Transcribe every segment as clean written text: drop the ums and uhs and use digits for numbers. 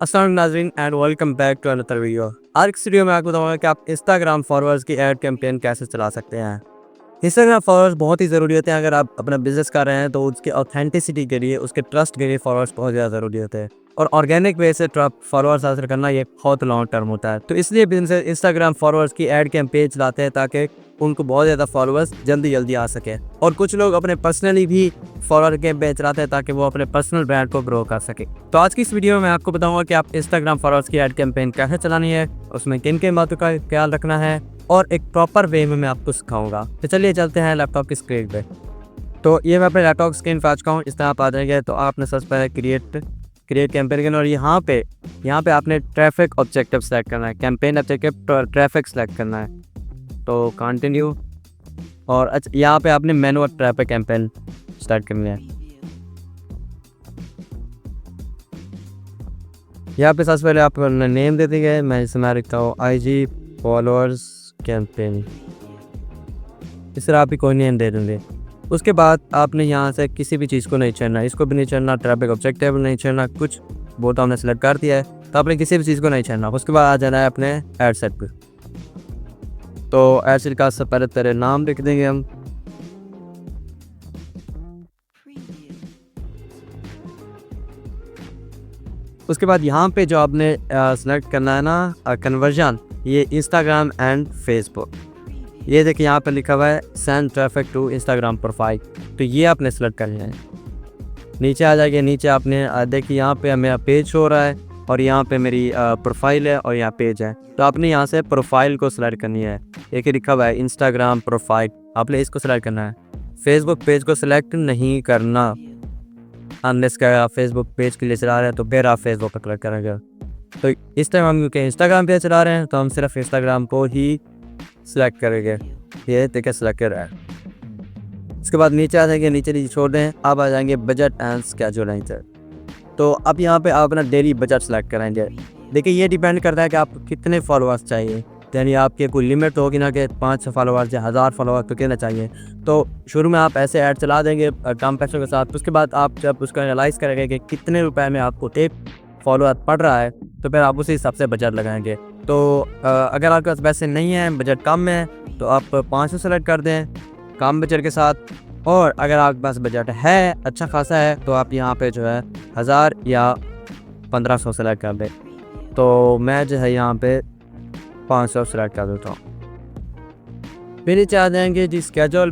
अस्सलाम नाज़रीन and welcome back to another video. आज की वीडियो में आपको बताऊंगा कि आप इंस्टाग्राम फॉलोअर्स की ऐड कैंपेन कैसे चला सकते हैं। इंस्टाग्राम फॉलोअर्स बहुत ही ज़रूरी होते हैं। अगर आप अपना बिजनेस कर रहे हैं तो उसके ऑथेंटिसिटी के लिए, उसके ट्रस्ट के लिए फॉलोअर्स बहुत ज़्यादा ज़रूरी होते हैं। और ऑर्गेनिक वे से फॉलोअर्स हासिल करना ये बहुत लॉन्ग टर्म होता है। तो इसलिए बिजनेस इंस्टाग्राम फॉलोअर्स की ऐड कैंपेन चलाते हैं ताकि उनको बहुत ज़्यादा फॉलोअर्स जल्दी जल्दी आ सके। और कुछ लोग अपने पर्सनली भी फॉलोअर कैंपेन चलाते हैं ताकि वो अपने पर्सनल ब्रांड को ग्रो कर सके। तो आज की इस वीडियो में मैं आपको बताऊंगा कि आप इंस्टाग्राम फॉलोअर्स की ऐड कैंपेन कैसे चलानी है, उसमें किन किन बातों का ख्याल रखना है और एक प्रॉपर वे में मैं आपको सिखाऊंगा। तो चलिए चलते हैं लैपटॉप की स्क्रीन पे। तो ये मैं अपने लैपटॉप स्क्रीन पे आ चुका हूँ। इस तरह आप आ जाएंगे तो आपने सबसे पहले क्रिएट कैंपेन और यहाँ पे आपने ट्रैफिक ऑब्जेक्टिव सेलेक्ट करना है। कैंपेन ऑब्जेक्टिव ट्रैफिक सेलेक्ट करना है, तो कंटिन्यू। और अच्छा, यहाँ पे आपने मैनुअल ट्रैफिक कैंपेन स्टार्ट करनी है। यहाँ पे सबसे पहले आप नेम दे देंगे। मैं इसमें लिखता हूँ IG फॉलोअर्स कैंपेन। इस तरह आप ही कोई नेम दे देंगे। उसके बाद आपने यहाँ से किसी भी चीज़ को नहीं चुनना, इसको भी नहीं चुनना, ट्रैफिक ऑब्जेक्टिव नहीं चुनना, कुछ वो तो हमने सेलेक्ट कर दिया है तो आपने किसी भी चीज़ को नहीं चुनना। उसके बाद आ जाना है अपने एड सेट पे। तो एड सेट का सबसे पहले तेरे नाम लिख देंगे हम। उसके बाद यहाँ पे जो आपने सेलेक्ट करना है ना कन्वर्जन, ये इंस्टाग्राम एंड फेसबुक। ये देखिए यहाँ पे लिखा हुआ है send traffic to Instagram profile, तो ये आपने सेलेक्ट करना है। नीचे आ जाएगी, नीचे आपने देखिए यहाँ पे मेरा पेज हो रहा है और यहाँ पे मेरी प्रोफाइल है और यहाँ पेज है। तो आपने यहाँ से प्रोफाइल को सिलेक्ट करनी है। एक लिखा हुआ है इंस्टाग्राम प्रोफाइल, आपने इसको सिलेक्ट करना है। फेसबुक पेज को सिलेक्ट नहीं करना। अनलेस का आप फेसबुक पेज के लिए चला रहे हैं तो फिर आप फेसबुक का क्लिक करेंगे। तो इस टाइम हम क्योंकि इंस्टाग्राम पे चला रहे हैं तो हम सिर्फ इंस्टाग्राम को ही सिलेक्ट करेंगे। ये देखिए सिलेक्ट कर रहा है। इसके बाद नीचे आ जाएंगे, नीचे छोड़ दें। अब आ जाएंगे बजट एंड स्केड्यूल। तो अब यहाँ पे आप अपना डेली बजट सेलेक्ट कराएंगे। देखिए ये डिपेंड करता है कि आपको कितने फॉलोअर्स चाहिए। यानी आपके कोई लिमिट होगी ना कि 500 फॉलोअर्स या 1000 फॉलोअर्स तो कितना चाहिए। तो शुरू में आप ऐसे ऐड चला देंगे कम पैसों के साथ। उसके बाद आप जब उसका एनालाइज करेंगे कि कितने रुपए में आपको एक फॉलोअर पड़ रहा है तो फिर आप उसी हिसाब से बजट लगाएंगे। तो अगर आपके पास पैसे नहीं हैं, बजट कम है, तो आप 500 सेलेक्ट कर दें कम बजट के साथ। और अगर आपके पास बजट है अच्छा खासा है तो आप यहाँ पे जो है 1000 या 1500 सेलेक्ट कर दें। तो मैं जो है यहाँ पे 500 सेलेक्ट कर देता हूँ। फिर नीचे आ जाएंगे जी स्केड्यूल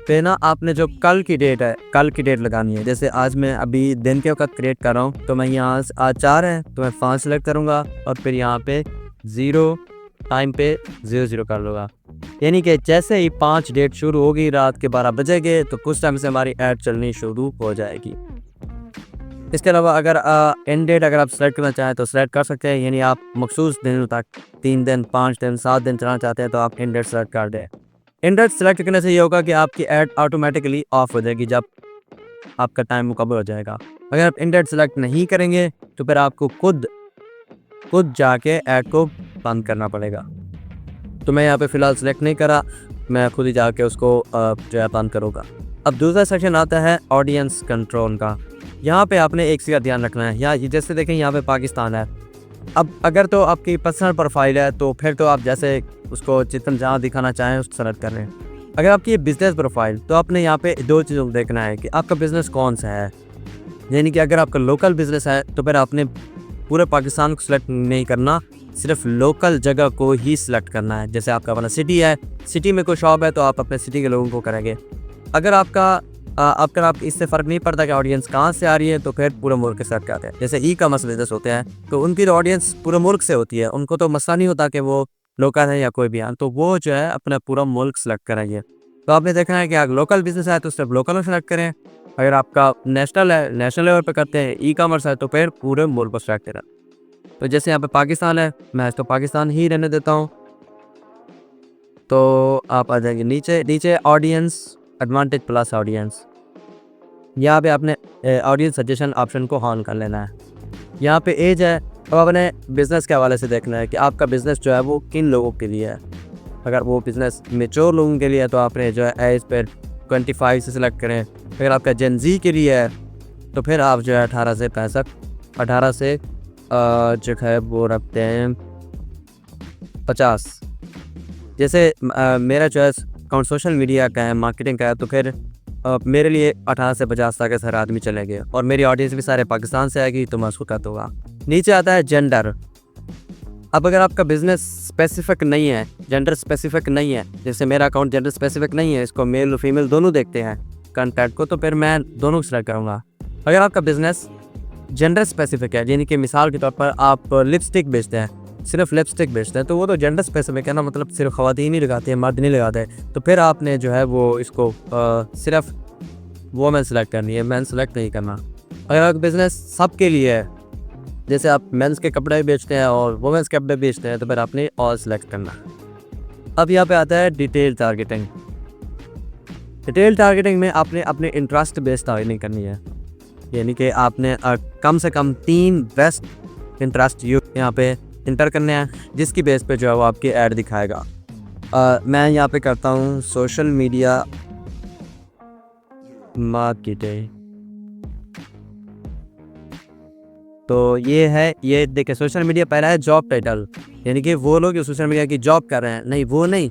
पे ना आपने जो कल की डेट लगानी है। जैसे आज मैं अभी दिन के वक्त क्रिएट कर रहा हूँ तो मैं यहाँ आज 4 है तो मैं 5 सेलेक्ट करूँगा और फिर यहाँ पे 0 टाइम पे 00 कर लूँगा। यानी कि जैसे ही 5 डेट शुरू होगी रात के 12 बजेंगे तो कुछ टाइम से हमारी ऐड चलनी शुरू हो जाएगी। इसके अलावा अगर एंड डेट अगर आप सेलेक्ट करना चाहें तो सेलेक्ट कर सकते हैं। यानी आप मखसूस दिनों तक 3 दिन, 5 दिन, 7 दिन चलाना चाहते हैं तो आप एंड डेट सेलेक्ट कर दें। एंड डेट सेलेक्ट करने से ये होगा कि आपकी ऐड ऑटोमेटिकली ऑफ हो जाएगी जब आपका टाइम मुकम्मल हो जाएगा। अगर आप एंड डेट सेलेक्ट नहीं करेंगे तो फिर आपको खुद जाके ऐड को बंद करना पड़ेगा। तो मैं यहाँ पे फ़िलहाल सेलेक्ट नहीं करा, मैं खुद ही जाके उसको जो है बंद करूँगा। अब दूसरा सेक्शन आता है ऑडियंस कंट्रोल का। यहाँ पे आपने एक चीज़ का ध्यान रखना है। यहाँ जैसे देखें यहाँ पे पाकिस्तान है। अब अगर तो आपकी पर्सनल प्रोफाइल है तो फिर तो आप जैसे उसको जितना जहाँ दिखाना चाहें उसको सेलेक्ट कर रहे हैं। अगर आपकी ये बिज़नेस प्रोफाइल तो आपने यहाँ पे 2 चीज़ों को देखना है कि आपका बिज़नेस कौन सा है। यानी कि अगर आपका लोकल बिज़नेस है तो फिर आपने पूरे पाकिस्तान को सिलेक्ट नहीं करना, सिर्फ लोकल जगह को ही सिलेक्ट करना है। जैसे आपका अपना सिटी है, सिटी में कोई शॉप है तो आप अपने सिटी के लोगों को करेंगे। अगर आप इससे फ़र्क नहीं पड़ता कि ऑडियंस कहाँ से आ रही है तो फिर पूरे मुल्क के साथ करते हैं। जैसे ई-कॉमर्स बिजनेस होते हैं तो उनकी तो ऑडियंस पूरे मुल्क से होती है, उनको तो मसला नहीं होता कि वो लोकल है या कोई भी है, तो वो जो है अपना पूरा मुल्क सेलेक्ट करेंगे। तो आपने देखना है कि अगर लोकल बिजनेस है तो सिर्फ लोकल सेलेक्ट करें। अगर आपका नेशनल है, नेशनल लेवल पर करते हैं, ई-कॉमर्स है तो फिर पूरे मुल्क को सेलेक्ट करें। तो जैसे यहाँ पे पाकिस्तान है, मैं इसको पाकिस्तान ही रहने देता हूँ। तो आप आ जाएंगे नीचे ऑडियंस एडवांटेज प्लस ऑडियंस। यहाँ पे आपने ऑडियंस सजेशन ऑप्शन को ऑन कर लेना है। यहाँ पे एज है, अब अपने बिज़नेस के हवाले से देखना है कि आपका बिज़नेस जो है वो किन लोगों के लिए है। अगर वो बिज़नेस मेच्योर लोगों के लिए है तो आपने जो है एज पर 25 से सिलेक्ट करें। अगर आपका जेन ज़ी के लिए है तो फिर आप जो है 18 से 65 18 से जो है वो रखते हैं 50। जैसे मेरा चॉइस अकाउंट सोशल मीडिया का है, मार्केटिंग का है, तो फिर मेरे लिए 18 से 50 तक सारे आदमी चलेंगे और मेरी ऑडियंस भी सारे पाकिस्तान से आएगी, तो मैं उसको कर दूँगा। नीचे आता है जेंडर। अब अगर आपका बिज़नेस स्पेसिफिक नहीं है, जेंडर स्पेसिफिक नहीं है, जैसे मेरा अकाउंट जेंडर स्पेसिफिक नहीं है, इसको मेल और फीमेल दोनों देखते हैं कंटेंट को, तो फिर मैं दोनों सेलेक्ट करूँगा। अगर आपका बिज़नेस जेंडर स्पेसिफिक है, यानी कि मिसाल के तौर पर आप लिपस्टिक बेचते हैं, सिर्फ लिपस्टिक बेचते हैं, तो वो तो जेंडर स्पेसिफिक है ना, मतलब सिर्फ ख़वातीन ही लगाते हैं, मर्द नहीं लगाते, तो फिर आपने जो है वो इसको सिर्फ वोमेन सेलेक्ट करनी है, मैन सेलेक्ट नहीं करना। अगर आपका बिज़नेस सबके लिए है, जैसे आप मेंस के कपड़े बेचते हैं और वुमेंस के कपड़े बेचते हैं, तो फिर आपने ऑल सेलेक्ट करना। अब यहाँ पे आता है डिटेल टारगेटिंग। डिटेल टारगेटिंग में आपने अपने इंटरेस्ट बेस्ड टारगेटिंग करनी है, यानी कि आपने कम से कम 3 बेस्ट इंटरेस्ट यहाँ पे इंटर करने हैं, जिसकी बेस पे जो है वो आपकी ऐड दिखाएगा। मैं यहाँ पे करता हूँ सोशल मीडिया मार्केटिंग। तो ये देखिए सोशल मीडिया पहला है जॉब टाइटल, यानी कि वो लोग जो सोशल मीडिया की जॉब कर रहे हैं, नहीं वो नहीं,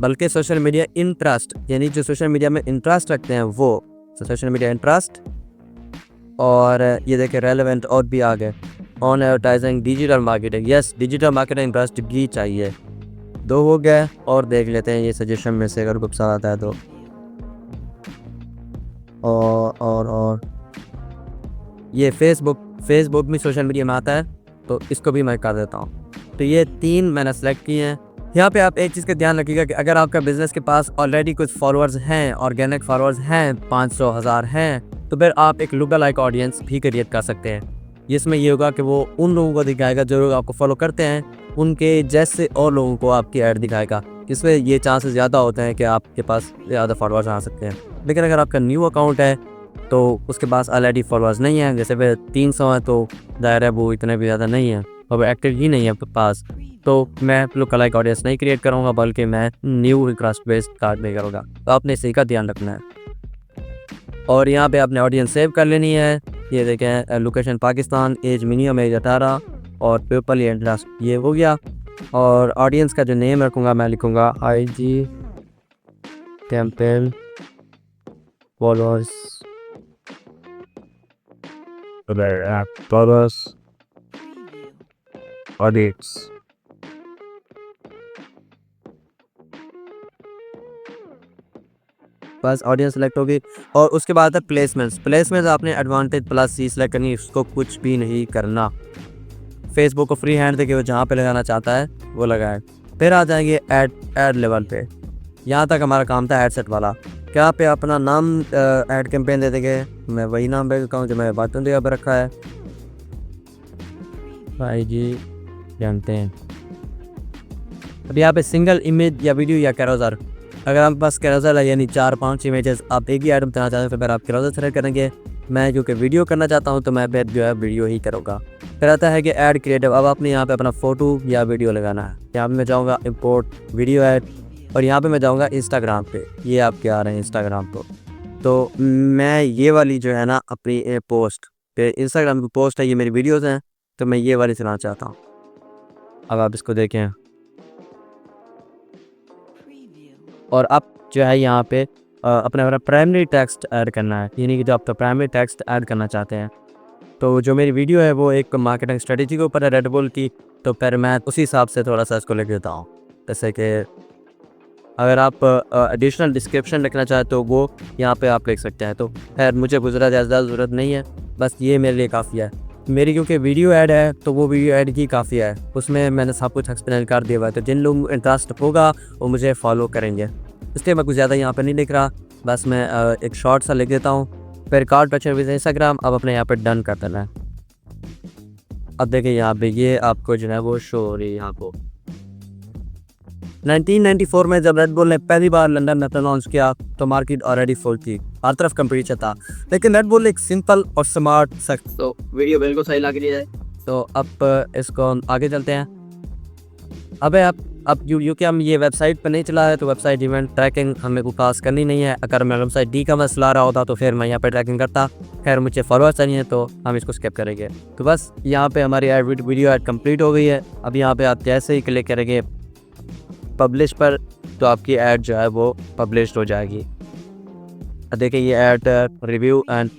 बल्कि सोशल मीडिया इंटरेस्ट, यानी जो सोशल मीडिया में इंटरेस्ट रखते हैं वो, सोशल मीडिया इंटरेस्ट। और ये देखिए रेलेवेंट और भी आ गए, on advertising, digital marketing. Yes, digital marketing interest भी चाहिए। 2 हो गए, और देख लेते हैं ये सजेशन में से अगर कुछ पसंद आता है तो। और ये फेसबुक भी सोशल मीडिया में आता है, तो इसको भी मैं कर देता हूँ। तो ये 3 मैंने सेलेक्ट किए हैं। यहाँ पे आप एक चीज़ का ध्यान रखिएगा कि अगर आपका बिज़नेस के पास ऑलरेडी कुछ फॉलोअर्स हैं, ऑर्गेनिक फॉलोअर्स हैं, 500 1000 हैं, तो फिर आप एक लुक अलाइक ऑडियंस भी क्रिएट कर सकते हैं। जिसमें ये होगा कि वो उन लोगों को दिखाएगा जो लोग आपको फॉलो करते हैं, उनके जैसे और लोगों को आपकी ऐड दिखाएगा। इसमें ये चांसेस ज़्यादा होते हैं कि आपके पास ज़्यादा फॉलोअर्स आ सकते हैं। लेकिन अगर आपका न्यू अकाउंट है तो उसके पास ऑलरेडी फॉलोअर्स नहीं है, जैसे फिर 300 है, तो दायरा है वो इतने भी ज़्यादा नहीं है और एक्टिव ही नहीं है आपके पास, तो मैं लुक अलाइक ऑडियंस नहीं क्रिएट करूँगा, बल्कि मैं न्यू इंटरेस्ट बेस्ड कार्ड में करूँगा। तो आपने इसी का ध्यान रखना है। और यहाँ पे आपने ऑडियंस सेव कर लेनी है। ये देखें, location Pakistan, age minimum age 18 और पीपल या इंटरेस्ट, ये हो गया। और ऑडियंस का जो नेम रखूँगा मैं लिखूँगा IG कैंपेन फॉलोअर्स ऑडियंस। बस ऑडियंस सेलेक्ट होगी। और उसके बाद है प्लेसमेंट्स आपने एडवांटेज प्लस C सेलेक्ट करनी है, उसको कुछ भी नहीं करना। फेसबुक को फ्री हैंड देके वो जहाँ पे लगाना चाहता है वो लगाए। फिर आ जाएंगे ऐड लेवल पे। यहाँ तक हमारा काम था ऐड सेट वाला। क्या पे अपना नाम ऐड कैंपेन दे देंगे, मैं वही नाम पे कहूँ जो मैं बातों जगह पर रखा है, भाई जी जानते हैं। अब यहाँ पे सिंगल इमेज या वीडियो या कैरोजर, अगर आपके पास कैरोजर है यानी 4-5 इमेजेस आप एक ही आइटम बनाना चाहते हैं, फिर आप कैरोजर सेलेक्ट करेंगे। मैं क्योंकि वीडियो करना चाहता हूँ तो मैं फिर जो है वीडियो ही करूँगा। फिर आता है कि ऐड क्रिएटिव। अब आपने यहाँ पे अपना फ़ोटो या वीडियो लगाना है। यहाँ पे मैं जाऊँगा इंपोर्ट वीडियो ऐड, और यहाँ पे मैं जाऊँगा इंस्टाग्राम पे। ये आपके आ रहे हैं इंस्टाग्राम को, तो मैं ये वाली जो है ना अपनी पोस्ट पे, इंस्टाग्राम की पोस्ट है, ये मेरी वीडियोज़ हैं, तो मैं ये वाली चलाना चाहता हूँ। अब आप इसको देखें, और अब जो है यहाँ पे अपना प्राइमरी टेक्स्ट ऐड करना है, यानी कि जो आप प्राइमरी टेक्स्ट ऐड करना चाहते हैं। तो जो मेरी वीडियो है वो एक मार्केटिंग स्ट्रेटजी के ऊपर है रेड बुल की, तो फिर मैं उसी हिसाब से थोड़ा सा इसको लिख देता हूँ। जैसे कि अगर आप एडिशनल डिस्क्रिप्शन लिखना चाहें तो वो यहाँ पे आप लिख सकते हैं। तो खैर मुझे गुजरा ज़्यादा ज़रूरत नहीं है, बस ये मेरे लिए काफ़ी है। मेरी क्योंकि वीडियो ऐड है तो वो वीडियो ऐड की काफ़ी है, उसमें मैंने सब कुछ एक्सप्लेन कर दिया हुआ है। तो जिन लोग इंटरेस्ट होगा वो मुझे फॉलो करेंगे, इसलिए मैं कुछ ज़्यादा यहाँ पर नहीं लिख रहा, बस मैं एक शॉर्ट सा लिख देता हूँ। फिर कार्ड टचर विद इंस्टाग्राम, अब अपने यहाँ पर डन कर देना है। अब देखिए यहाँ पे ये आपको जो है वो शो हो रही है यहाँ को। 1994 में जब रेड बुल ने पहली बार लंदन में लॉन्च किया तो मार्केट ऑलरेडी फुल थी, हर तरफ कंपटीशन था, लेकिन रेड बुल एक सिंपल और स्मार्ट सख्त। तो वीडियो बिल्कुल सही लग रही है, तो अब इसको आगे चलते हैं। अब यू कि हम ये वेबसाइट पर नहीं चला है तो वेबसाइट इवेंट ट्रैकिंग हमें को पास करनी नहीं है। अगर मैं वेबसाइट डी का मसला रहा होता तो फिर मैं यहाँ पे ट्रैकिंग करता। खैर मुझे फॉलोअर्स चाहिए तो हम इसको स्किप करेंगे। तो बस यहाँ पे हमारी वीडियो ऐड कंप्लीट हो गई है। अब यहाँ पे आप जैसे ही क्लिक करेंगे पब्लिश पर तो आपकी ऐड जो है वो पब्लिश हो जाएगी। देखिए ये ऐड रिव्यू एंड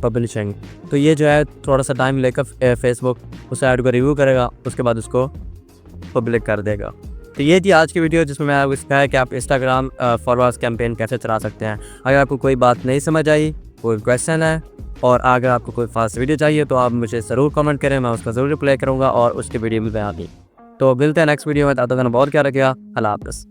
पब्लिशिंग, तो ये जो है थोड़ा सा टाइम लेकर फेसबुक उस ऐड को रिव्यू करेगा, उसके बाद उसको पब्लिक कर देगा। तो ये थी आज की वीडियो जिसमें मैं आपको सिखाया कि आप इंस्टाग्राम फॉरवर्ड्स कैंपेन कैसे चला सकते हैं। अगर आपको कोई बात नहीं समझ आई, कोई क्वेश्चन है और अगर आपको कोई फास्ट वीडियो चाहिए तो आप मुझे ज़रूर कमेंट करें, मैं उसका ज़रूर रिप्लाई करूँगा और उसकी वीडियो भी मैं आती। तो मिलते हैं नेक्स्ट वीडियो में, तब तक बहुत क्या रखिएगा। अल्लाह हाफ़िज़।